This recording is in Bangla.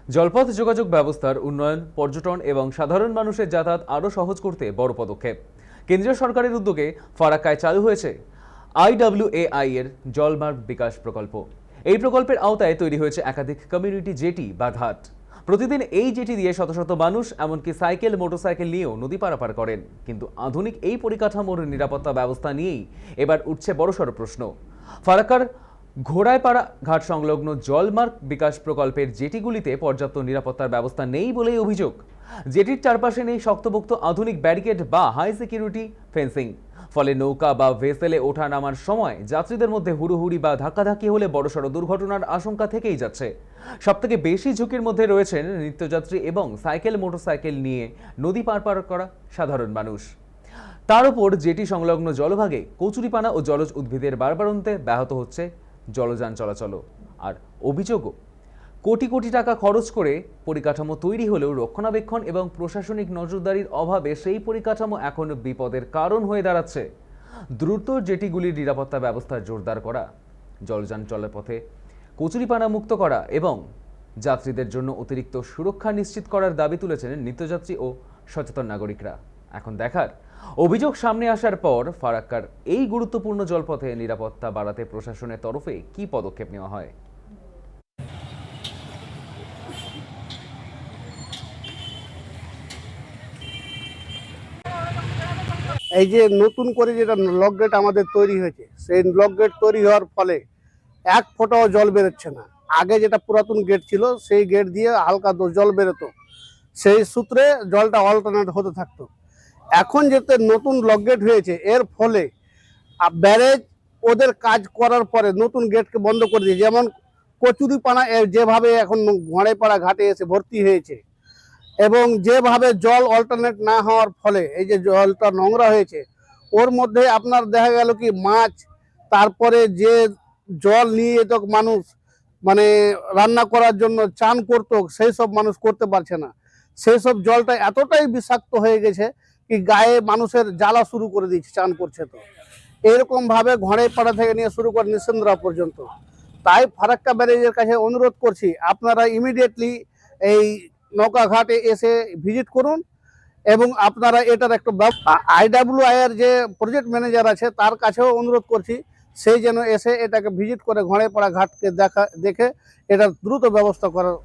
জলপথ যোগাযোগ ব্যবস্থার উন্নয়ন, পর্যটন এবং সাধারণ মানুষের যাতায়াত আরও সহজ করতে বড় পদক্ষেপ। কেন্দ্রীয় সরকারের উদ্যোগে ফারাক্কায় চালু হয়েছে IWAI এর জলমার্গ বিকাশ প্রকল্প। এই প্রকল্পের আওতায় তৈরি হয়েছে একাধিক কমিউনিটি জেটি বা ঘাট। প্রতিদিন এই জেটি দিয়ে শত শত মানুষ, এমনকি সাইকেল, মোটরসাইকেল নিয়েও নদী পারাপার করেন। কিন্তু আধুনিক এই পরিকাঠামোর নিরাপত্তা ব্যবস্থা নিয়েই এবার উঠছে বড়সড় প্রশ্ন। ফারাক্কার ঘোড়াইপাড়া ঘাট সংলগ্ন জলমার্গ বিকাশ প্রকল্পের জেটিগুলিতে পর্যাপ্ত নিরাপত্তার ব্যবস্থা নেই বলেই অভিযোগ। জেটির চারপাশে নেই শক্তপোক্ত আধুনিক ব্যারিকেড বা হাই সিকিউরিটি ফেন্সিং। ফলে নৌকা বা ভেসেলে ওঠা নামার সময় যাত্রীদের মধ্যে হুড়োহুড়ি বা ধাক্কাধাক্কি হলে বড়সড় দুর্ঘটনার আশঙ্কা থেকেই যাচ্ছে। সবথেকে বেশি ঝুঁকির মধ্যে রয়েছেন নিত্যযাত্রী এবং সাইকেল, মোটরসাইকেল নিয়ে নদী পার করা সাধারণ মানুষ। তার উপর জেটি সংলগ্ন জলভাগে কচুরিপানা ও জলজ উদ্ভিদের বাড়বাড়ন্তে ব্যাহত হচ্ছে জলযান চলাচল। আর অভিযোগও, কোটি কোটি টাকা খরচ করে পরিকাঠামো তৈরি হলেও রক্ষণাবেক্ষণ এবং প্রশাসনিক নজরদারির অভাবে সেই পরিকাঠামো এখন বিপদের কারণ হয়ে দাঁড়াচ্ছে। দ্রুত জেটিগুলির নিরাপত্তা ব্যবস্থা জোরদার করা, জলযান চলাপথে কচুরিপানা মুক্ত করা এবং যাত্রীদের জন্য অতিরিক্ত সুরক্ষা নিশ্চিত করার দাবি তুলেছেন নিত্যযাত্রী ও সচেতন নাগরিকরা। এখন দেখার, অভিযোগ সামনে আসার পর ফারাক্কার এই গুরুত্বপূর্ণ জলপথে নিরাপত্তা বাড়াতে প্রশাসনের তরফে কী পদক্ষেপ নেওয়া হয়। এই যে নতুন করে যেটা লক গেট আমাদের তৈরি হয়েছে, সেই লক গেট তৈরি হওয়ার ফলে এক ফোঁটাও জল বেরোচ্ছে না। আগে যেটা পুরাতন গেট ছিল, সেই গেট দিয়ে হালকা জল বেরোতো, সেই সূত্রে জলটা অল্টারনেট হতে থাকতো। এখন যেতে নতুন লক গেট হয়েছে, এর ফলে ব্যারেজ ওদের কাজ করার পরে নতুন গেটকে বন্ধ করে দিয়ে, যেমন কচুরিপানা যেভাবে এখন ঘোড়াইপাড়া ঘাটে এসে ভর্তি হয়েছে এবং যেভাবে জল অল্টারনেট না হওয়ার ফলে এই যে জলটা নোংরা হয়েছে, ওর মধ্যে আপনার দেখা গেল কি মাছ, তারপরে যে জল নিয়ে যেত মানুষ মানে রান্না করার জন্য চান করতো, সেই সব মানুষ করতে পারছে না। সেই সব জলটা এতটাই বিষাক্ত হয়ে গেছে কি গায়ে মানুষের জ্বালা শুরু করে দিচ্ছে চান করছে। তো এরকম ভাবে ঘোড়াইপাড়া থেকে নিয়ে শুরু করে নিসেন্দ্রা পর্যন্ত। তাই ফারাক্কা ব্যারেজের কাছে অনুরোধ করছি, আপনারা ইমিডিয়েটলি এই নৌকা ঘাটে এসে ভিজিট করুন এবং আপনারা এটার একটা IWAI এর যে প্রজেক্ট ম্যানেজার আছে তার কাছেও অনুরোধ করছি, সেই যেন এসে এটাকে ভিজিট করে ঘোড়াইপাড়া ঘাটকে দেখে এটার দ্রুত ব্যবস্থা করার